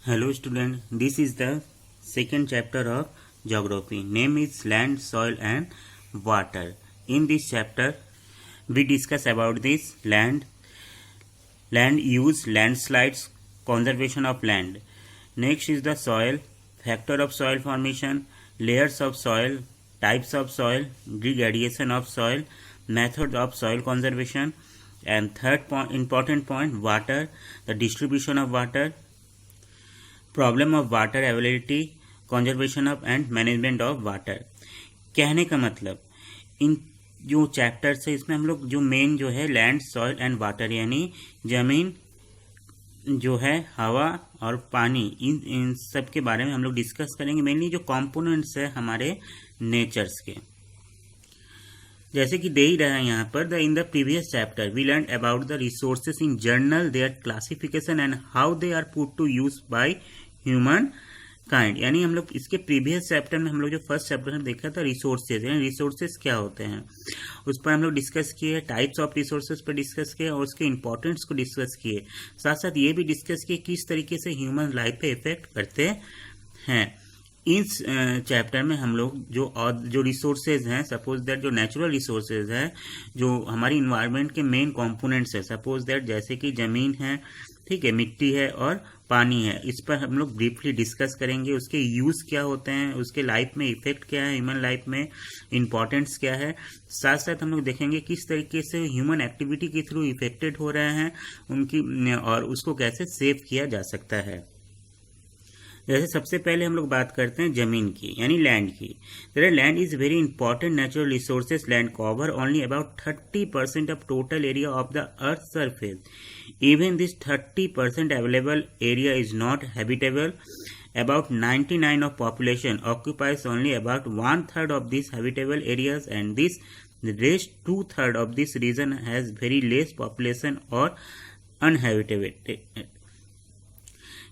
Hello student, this is the second chapter of geography. Name is land, soil and water. In this chapter, we discuss about this land use, landslides, conservation of land. Next is the soil, factor of soil formation, layers of soil, types of soil, degradation of soil, method of soil conservation, and third important point, water, the distribution of water, problem of water availability, conservation of and management of water. कहने का मतलब इन जो chapters है इसमें हम लोग जो main जो है लैंड, सॉइल एंड वाटर यानी जमीन जो है, हवा और पानी, इन सब के बारे में हम लोग डिस्कस करेंगे। मेनली जो कंपोनेंट्स है हमारे नेचर्स के, जैसे कि दे ही रहा है यहाँ पर। In the previous chapter we learn about the resources in general, their classification and how they are put to use by humankind. यानी हम लोग इसके प्रीवियस चैप्टर में हम लोग जो फर्स्ट चैप्टर में देखा था रिसोर्सेज, यानी रिसोर्सेज क्या होते हैं उस पर हम लोग डिस्कस किए, टाइप्स ऑफ रिसोर्सेज पर डिस्कस किए और उसके इंपॉर्टेंस को डिस्कस किए। साथ साथ ये भी डिस्कस किए किस तरीके से ह्यूमन लाइफ पे इफेक्ट करते हैं। इस चैप्टर में हम लोग जो रिसोर्सेज हैं, सपोज दैट जो नेचुरल रिसोर्सेज है, जो हमारी इन्वायरमेंट के मेन कंपोनेंट्स है, सपोज दैट जैसे कि जमीन है, ठीक है, मिट्टी है और पानी है, इस पर हम लोग ब्रीफली डिस्कस करेंगे। उसके यूज क्या होते हैं, उसके लाइफ में इफेक्ट क्या है, ह्यूमन लाइफ में इंपॉर्टेंस क्या है। साथ साथ हम लोग देखेंगे किस तरीके से ह्यूमन एक्टिविटी के थ्रू इफेक्टेड हो रहे हैं उनकी, और उसको कैसे सेव किया जा सकता है। जैसे सबसे पहले हम लोग बात करते हैं जमीन की यानी लैंड की। Land is very important natural resources. Land cover only about 30% of total area of the earth surface. Even this 30% available area is not habitable. About 99% of population occupies only about 1/3 of these habitable areas, and this the rest 2/3 of this region has very less population or uninhabited।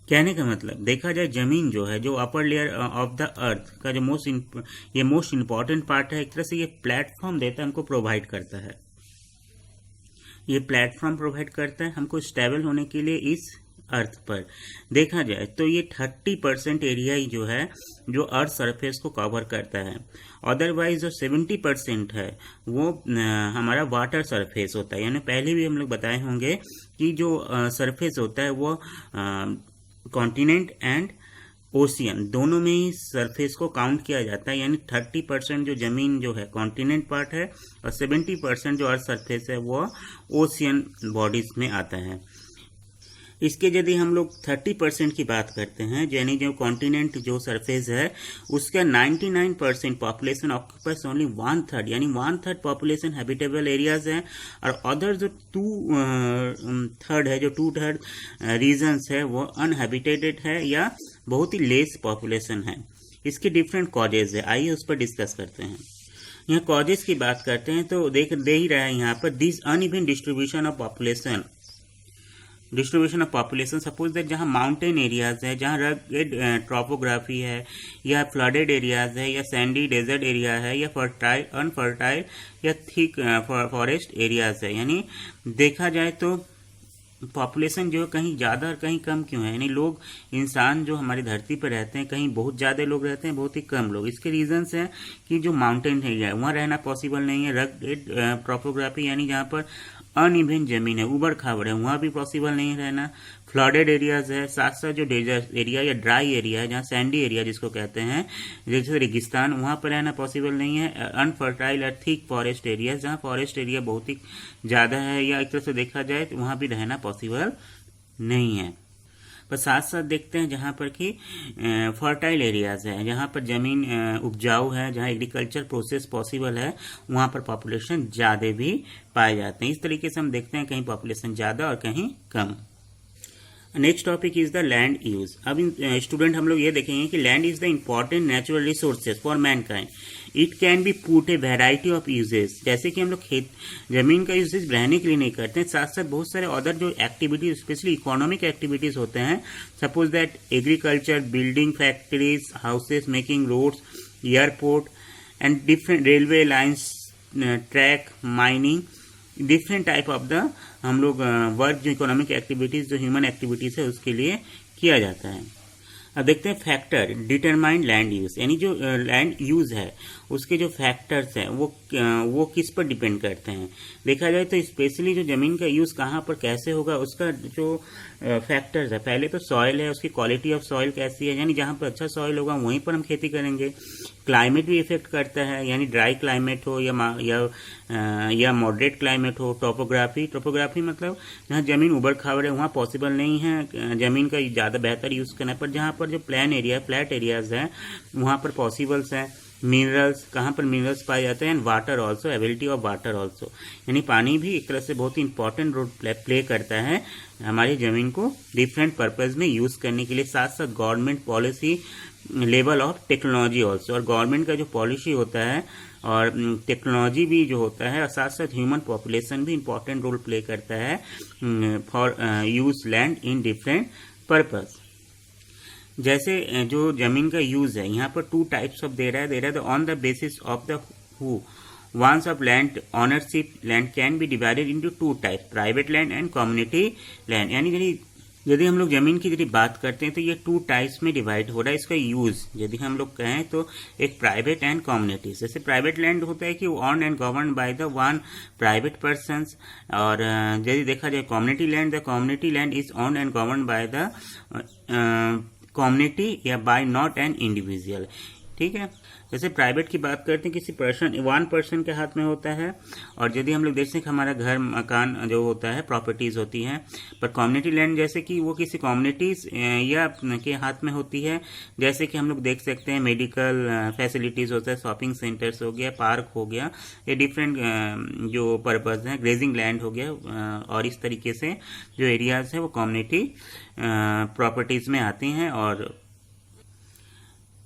कहने का मतलब देखा जाए जमीन जो है, जो upper layer of the earth का जो मोस्ट इंपॉर्टेंट पार्ट है, एक तरह से ये प्लेटफॉर्म देता है, हमको प्रोवाइड करता है, ये प्लेटफॉर्म प्रोवाइड करता है हमको स्टेबल होने के लिए इस अर्थ पर। देखा जाए तो ये 30% एरिया ही जो है जो अर्थ सरफेस को कवर करता है। अदरवाइज जो 70% है वो हमारा वाटर सरफेस होता है। यानी पहले भी हम लोग बताए होंगे कि जो सरफेस होता है वो कॉन्टिनेंट एंड ओशियन दोनों में ही सरफेस को काउंट किया जाता है। यानी 30% जो जमीन जो है कॉन्टिनेंट पार्ट है और 70% जो अर्थ सरफेस है वो ओशियन बॉडीज में आता है। इसके यदि हम लोग 30% की बात करते हैं, यानी जो कॉन्टिनेंट जो सरफेस है उसका 99% पॉपुलेशन ऑक्यूपाइज ओनली 1/3, यानी 1/3 पॉपुलेशन हैबिटेबल एरियाज हैं, और अदर जो 2/3 है, जो 2/3 रीजन्स है वो अनहैबिटेटेड है या बहुत ही लेस पॉपुलेशन है। इसके डिफरेंट कॉजेज है, आइए उस पर डिस्कस करते हैं। यहाँ कॉजेज की बात करते हैं तो दे ही रहा है यहाँ पर, this uneven distribution of population suppose that जहाँ माउंटेन एरियाज है, जहाँ रगेड ट्रोपोग्राफी है या फ्लडेड एरियाज है या सैंडी डेजर्ट एरिया है या फर्टाइल अनफर्टाइल या थिक फॉरेस्ट एरियाज है। यानी देखा जाए तो पॉपुलेशन जो कहीं ज़्यादा और कहीं कम क्यों है, यानी लोग इंसान जो हमारी धरती पर रहते हैं कहीं बहुत ज़्यादा लोग रहते हैं, बहुत ही कम लोग। इसके रीजंस हैं कि जो माउंटेन एरिया है वहाँ रहना पॉसिबल नहीं है, रगेड ट्रोपोग्राफी यानी जहाँ पर अनइवन जमीन है, उबड़ खाबड़ है, वहाँ भी पॉसिबल नहीं रहना। फ्लडेड एरियाज है, साथ साथ जो डेजर्ट एरिया या ड्राई एरिया है, जहाँ सैंडी एरिया जिसको कहते हैं, जैसे रेगिस्तान, वहाँ पर रहना पॉसिबल नहीं है। अनफर्टाइल और थिक फॉरेस्ट एरिया, जहाँ फॉरेस्ट एरिया बहुत ही ज़्यादा है या एक तरह से देखा जाए तो वहाँ भी रहना पॉसिबल नहीं है। पर साथ साथ देखते हैं जहाँ पर कि फर्टाइल एरियाज है, जहाँ पर ज़मीन उपजाऊ है, जहाँ एग्रीकल्चर प्रोसेस पॉसिबल है, वहाँ पर पॉपुलेशन ज़्यादा भी पाए जाते हैं। इस तरीके से हम देखते हैं कहीं पॉपुलेशन ज़्यादा और कहीं कम। Next topic is the land use. अब स्टूडेंट हम लोग ये देखेंगे कि land is the important natural resources for mankind. It can be put a variety of uses. जैसे कि हम लोग जमीन का यूजेज रहने के लिए नहीं करते हैं, साथ साथ बहुत सारे अदर जो एक्टिविटीज, स्पेशली इकोनॉमिक एक्टिविटीज होते हैं, suppose that agriculture, building, factories, houses, making roads, airport and different railway lines, track, mining, different type of the हम लोग वर्क जो इकोनॉमिक एक्टिविटीज जो ह्यूमन एक्टिविटीज है उसके लिए किया जाता है। अब देखते हैं फैक्टर डिटरमाइन लैंड यूज, यानी जो लैंड यूज है उसके जो फैक्टर्स हैं वो किस पर डिपेंड करते हैं। देखा जाए तो स्पेशली जो ज़मीन का यूज़ कहाँ पर कैसे होगा उसका जो फैक्टर्स है, पहले तो सॉइल है, उसकी क्वालिटी ऑफ सॉइल कैसी है, यानी जहाँ पर अच्छा सॉइल होगा वहीं पर हम खेती करेंगे। क्लाइमेट भी इफेक्ट करता है, यानी ड्राई क्लाइमेट हो या मॉडरेट क्लाइमेट हो। टोपोग्राफी मतलब जहाँ ज़मीन उबड़ खाबड़ है वहाँ पॉसिबल नहीं है ज़मीन का ज़्यादा बेहतर यूज़ करना, पर जहाँ पर जो प्लेन एरिया फ्लैट एरियाज है वहाँ पर पॉसिबल्स हैं। मिनरल्स, कहाँ पर मिनरल्स पाए जाते हैं, and water also, ability of water also, यानी पानी भी एक तरह से बहुत ही इंपॉर्टेंट रोल प्ले करता है हमारी ज़मीन को डिफरेंट पर्पज़ में यूज़ करने के लिए। साथ साथ government policy, level of technology also, और गवर्नमेंट का जो पॉलिसी होता है और टेक्नोलॉजी भी जो होता है, और साथ साथ ह्यूमन पॉपुलेशन भी इंपॉर्टेंट रोल प्ले करता है for use land in different purpose. जैसे जो जमीन का यूज है यहाँ पर टू टाइप्स ऑफ दे रहा है on the basis of the who owns of land ownership, land can be divided into two type, private land and community land. यानी यदि हम लोग जमीन की यदि बात करते हैं तो ये टू टाइप्स में डिवाइड हो रहा है। इसका यूज यदि हम लोग कहें तो एक प्राइवेट एंड कम्युनिटी, जैसे प्राइवेट लैंड होता है कि on and govern by the one private person, और यदि देखा जाए the community land is on and govern by the community या बाय नॉट एन इंडिविजुअल। ठीक है, जैसे प्राइवेट की बात करते हैं किसी वन पर्सन के हाथ में होता है, और यदि हम लोग देखते हैं कि हमारा घर मकान जो होता है प्रॉपर्टीज होती हैं, पर कम्युनिटी लैंड जैसे कि वो किसी कम्युनिटीज या के हाथ में होती है। जैसे कि हम लोग देख सकते हैं मेडिकल फैसिलिटीज होता है, शॉपिंग सेंटर्स हो गया, पार्क हो गया, ये डिफरेंट जो पर्पज है, ग्रेजिंग लैंड हो गया, और इस तरीके से जो एरियाज है वो कम्युनिटी प्रॉपर्टीज में आती हैं। और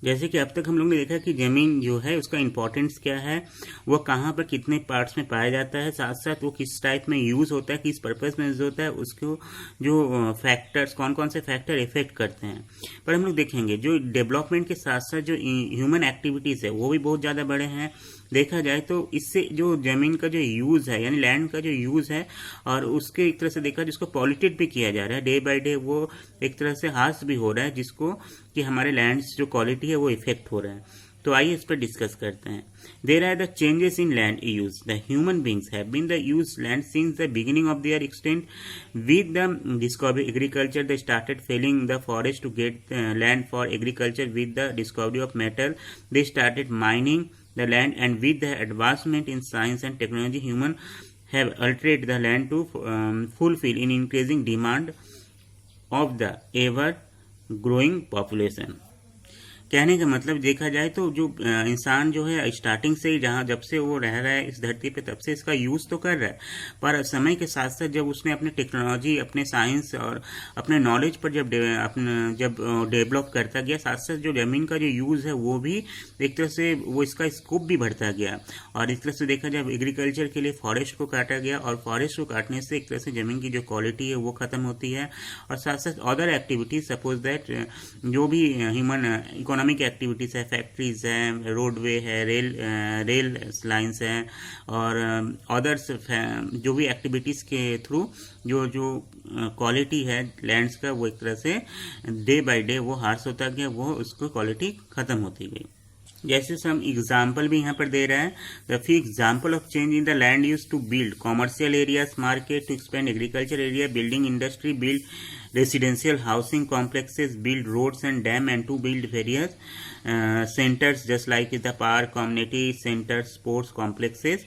जैसे कि अब तक हम लोग ने देखा कि ज़मीन जो है उसका इम्पोर्टेंस क्या है, वो कहाँ पर कितने पार्ट्स में पाया जाता है, साथ साथ वो किस टाइप में यूज़ होता है, किस पर्पज़ में यूज़ होता है, उसको जो फैक्टर्स कौन कौन से फैक्टर इफेक्ट करते हैं। पर हम लोग देखेंगे जो डेवलपमेंट के साथ साथ जो ह्यूमन एक्टिविटीज़ है वो भी बहुत ज़्यादा बड़े हैं। देखा जाए तो इससे जो ज़मीन का जो यूज़ है, यानी लैंड का जो यूज़ है, और उसके एक तरह से देखा जिसको पॉल्यूटेड भी किया जा रहा है डे बाय डे, वो एक तरह से हार्श भी हो रहा है, जिसको कि हमारे लैंड्स जो क्वालिटी है वो इफेक्ट हो रहा है। तो आइए इस पर डिस्कस करते हैं। There are the changes in land use, the human beings have been the use land since the beginning of their extent with the discovery agriculture they started felling the forest to get land for agriculture with the discovery of metal they started mining the land, and with the advancement in science and technology human have altered the land to fulfill in increasing demand of the ever growing population। कहने का मतलब देखा जाए तो जो इंसान जो है स्टार्टिंग से ही जहाँ जब से वो रह रहा है इस धरती पे तब से इसका यूज़ तो कर रहा है, पर समय के साथ साथ जब उसने अपने टेक्नोलॉजी, अपने साइंस और अपने नॉलेज पर जब डेवलप करता गया, साथ साथ जो ज़मीन का जो यूज़ है वो भी एक तरह से वो इसका स्कोप भी बढ़ता गया। और इस तरह से देखा जाए एग्रीकल्चर के लिए फॉरेस्ट को काटा गया, और फॉरेस्ट को काटने से एक तरह से ज़मीन की जो क्वालिटी है वो ख़त्म होती है। और साथ साथ अदर एक्टिविटीज, सपोज दैट जो भी ह्यूमन इकोनॉमिक एक्टिविटीज़ है, फैक्ट्रीज हैं, रोडवे है, रेल लाइन्स हैं, और अदर्स जो भी एक्टिविटीज़ के थ्रू जो क्वालिटी है लैंड्स का वो एक तरह से डे बाय डे वो हार्स होता गया, वो उसको क्वालिटी ख़त्म होती गई। जैसे सम एग्जाम्पल भी यहाँ पर दे रहा है, the few example of change in the land use to build commercial areas, market, to expand agriculture area, building industry, build residential housing complexes, build roads and dam, and to build various centers just like the park, community centers, sports complexes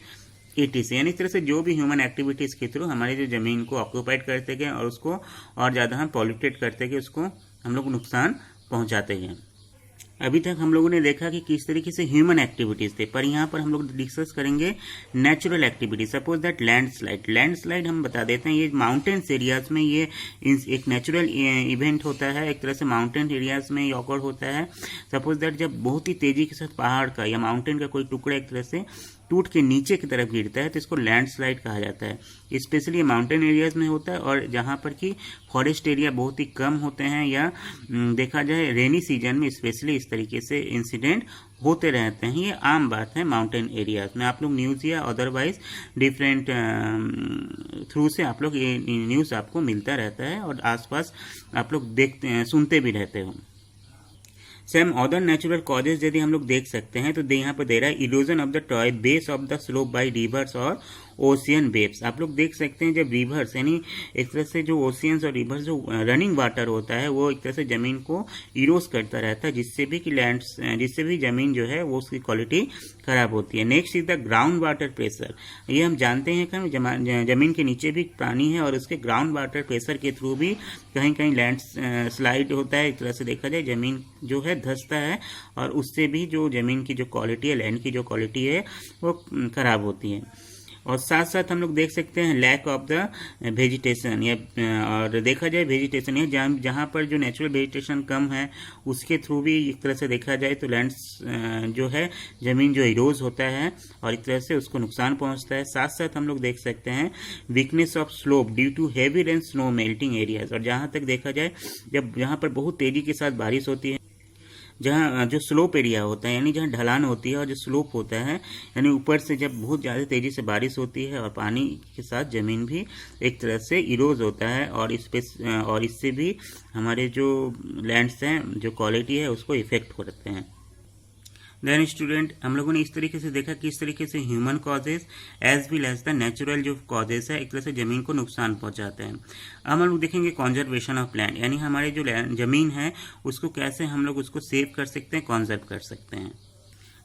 etc। यानी इस तरह से जो भी human activities के through हमारी जो ज़मीन को ऑक्यूपाइड करते गए और उसको और ज़्यादा हम पॉल्यूटेड करते गए, उसको हम लोग नुकसान पहुंचाते गए। अभी तक हम लोगों ने देखा कि किस तरीके से ह्यूमन एक्टिविटीज़ थे, पर यहाँ पर हम लोग डिस्कस करेंगे natural activity. Suppose that landslide हम बता देते हैं, ये माउंटेन्स एरियाज में ये एक नेचुरल इवेंट होता है, एक तरह से माउंटेन एरियाज में ये ऑकर होता है। सपोज दैट जब बहुत ही तेजी के साथ पहाड़ का या माउंटेन का कोई टुकड़ा एक तरह से टूट के नीचे की तरफ गिरता है तो इसको लैंडस्लाइड कहा जाता है। स्पेशली माउंटेन एरियाज में होता है, और जहाँ पर कि फॉरेस्ट एरिया बहुत ही कम होते हैं, या देखा जाए रेनी सीजन में स्पेशली इस तरीके से इंसिडेंट होते रहते हैं। ये आम बात है माउंटेन एरियाज में। आप लोग न्यूज़ या अदरवाइज डिफरेंट थ्रू से आप लोग ये न्यूज़ आपको मिलता रहता है, और आसपास आप लोग देखते सुनते भी रहते हो। सम अदर नेचुरल कॉजेज यदि हम लोग देख सकते हैं तो यहाँ पर दे रहा है erosion of the toe base of the slope by rivers और ओशियन वेव्स। आप लोग देख सकते हैं जब रिवर्स यानी एक तरह से जो ओशियंस और रिवर्स जो रनिंग वाटर होता है वो एक तरह से जमीन को इरोज करता रहता है, जिससे भी जमीन जो है वो उसकी क्वालिटी खराब होती है। Next is the ground water pressure. ये हम जानते हैं कि जमीन के नीचे भी पानी है और उसके ग्राउंड वाटर प्रेशर के थ्रू भी कहीं कहीं लैंड स्लाइड होता है। एक तरह से देखा जाए जमीन जो है धंसता है और उससे भी जो जमीन की जो क्वालिटी है, लैंड की जो क्वालिटी है वो खराब होती है। और साथ साथ हम लोग देख सकते हैं लैक ऑफ द वेजिटेशन, या और देखा जाए वेजिटेशन है जहाँ पर जो नेचुरल वेजिटेशन कम है उसके थ्रू भी एक तरह से देखा जाए तो लैंड जो है जमीन जो इरोज होता है और एक तरह से उसको नुकसान पहुंचता है। साथ साथ हम लोग देख सकते हैं weakness of slope due to heavy rain snow melting areas. और जहाँ तक देखा जाए जब जहाँ पर बहुत तेजी के साथ बारिश होती है, जहाँ जो स्लोप एरिया होता है यानी जहाँ ढलान होती है और जो स्लोप होता है यानी ऊपर से जब बहुत ज़्यादा तेज़ी से बारिश होती है और पानी के साथ ज़मीन भी एक तरह से इरोज होता है और इससे भी हमारे जो लैंड्स हैं जो क्वालिटी है उसको इफेक्ट करते हैं। देन स्टूडेंट हम लोगों ने इस तरीके से देखा कि इस तरीके से human causes as well as the natural जो कॉजेज है एक तरह से जमीन को नुकसान पहुंचाते हैं। अब हम लोग देखेंगे कंजर्वेशन ऑफ लैंड, यानी हमारे जो जमीन है उसको कैसे हम लोग उसको सेव कर सकते हैं, कंजर्व कर सकते हैं।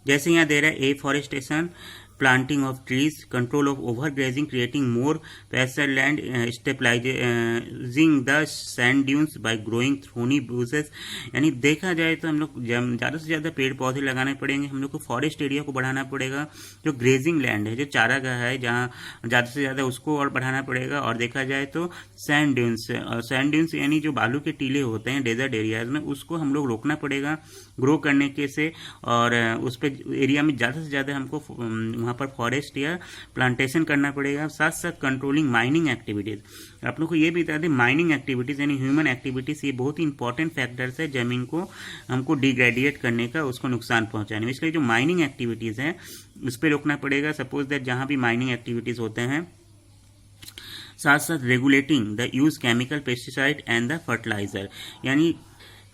जैसे यहाँ दे रहा है afforestation, planting of trees, control of overgrazing, creating more pasture land, stabilizing the sand dunes by growing thorny bushes। यानी देखा जाए तो हम लोग ज़्यादा से ज़्यादा पेड़ पौधे लगाने पड़ेंगे, हम लोग को फॉरेस्ट एरिया को बढ़ाना पड़ेगा, जो ग्रेजिंग लैंड है जो चारागाह है जहाँ ज़्यादा से ज़्यादा उसको और बढ़ाना पड़ेगा। और देखा जाए तो सैंड ड्यून्स यानी जो बालू के टीले होते हैं डेजर्ट एरियाज में उसको हम लोग रोकना पड़ेगा ग्रो करने के से, और उस पर एरिया में ज़्यादा से ज़्यादा हमको वहाँ पर फॉरेस्ट या प्लांटेशन करना पड़ेगा। साथ साथ कंट्रोलिंग माइनिंग एक्टिविटीज़, आप लोग को ये भी बता दें माइनिंग एक्टिविटीज़ यानी ह्यूमन एक्टिविटीज़ ये बहुत ही इंपॉर्टेंट फैक्टर्स है जमीन को हमको डिग्रेडिएट करने का, उसको नुकसान पहुंचाने में। इसलिए जो माइनिंग एक्टिविटीज़ हैं उस पर रोकना पड़ेगा। सपोज दैट जहाँ भी माइनिंग एक्टिविटीज़ होते हैं, साथ साथ regulating the use chemical pesticide and the fertiliser, यानी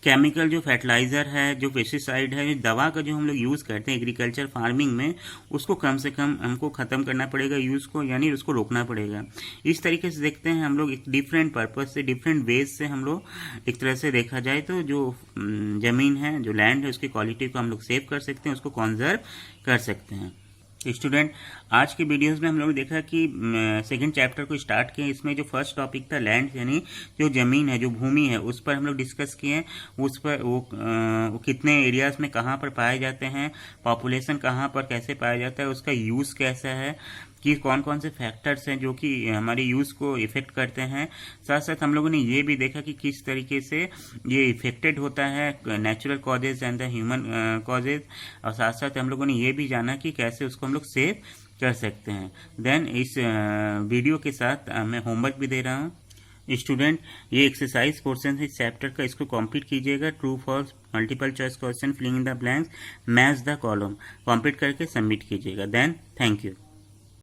केमिकल जो फर्टिलाइज़र है, जो पेस्टिसाइड है, दवा का जो हम लोग यूज़ करते हैं एग्रीकल्चर फार्मिंग में, उसको कम से कम हमको ख़त्म करना पड़ेगा यूज़ को, यानी उसको रोकना पड़ेगा। इस तरीके से देखते हैं हम लोग एक डिफरेंट पर्पज़ से, डिफरेंट वेज से हम लोग एक तरह से देखा जाए तो जो ज़मीन है, जो लैंड है, उसकी क्वालिटी को हम लोग सेव कर सकते हैं, उसको कंजर्व कर सकते हैं। स्टूडेंट आज के वीडियोस में हम लोग देखा कि सेकंड चैप्टर को स्टार्ट किया। इसमें जो फर्स्ट टॉपिक था लैंड यानी जो ज़मीन है, जो भूमि है, उस पर हम लोग डिस्कस किए। उस पर वो कितने एरियाज में कहाँ पर पाए जाते हैं, पॉपुलेशन कहाँ पर कैसे पाया जाता है, उसका यूज़ कैसा है, कि कौन कौन से फैक्टर्स हैं जो कि हमारे यूज़ को इफ़ेक्ट करते हैं। साथ साथ हम लोगों ने ये भी देखा कि किस तरीके से ये इफ़ेक्टेड होता है natural causes and the human causes, और साथ साथ हम लोगों ने ये भी जाना कि कैसे उसको हम लोग सेव कर सकते हैं। देन इस वीडियो के साथ मैं होमवर्क भी दे रहा हूँ। स्टूडेंट ये एक्सरसाइज पोर्शन है इस चैप्टर का, इसको कंप्लीट कीजिएगा। True false multiple choice question, filling in the blanks, match the column complete करके सबमिट कीजिएगा। Then thank you.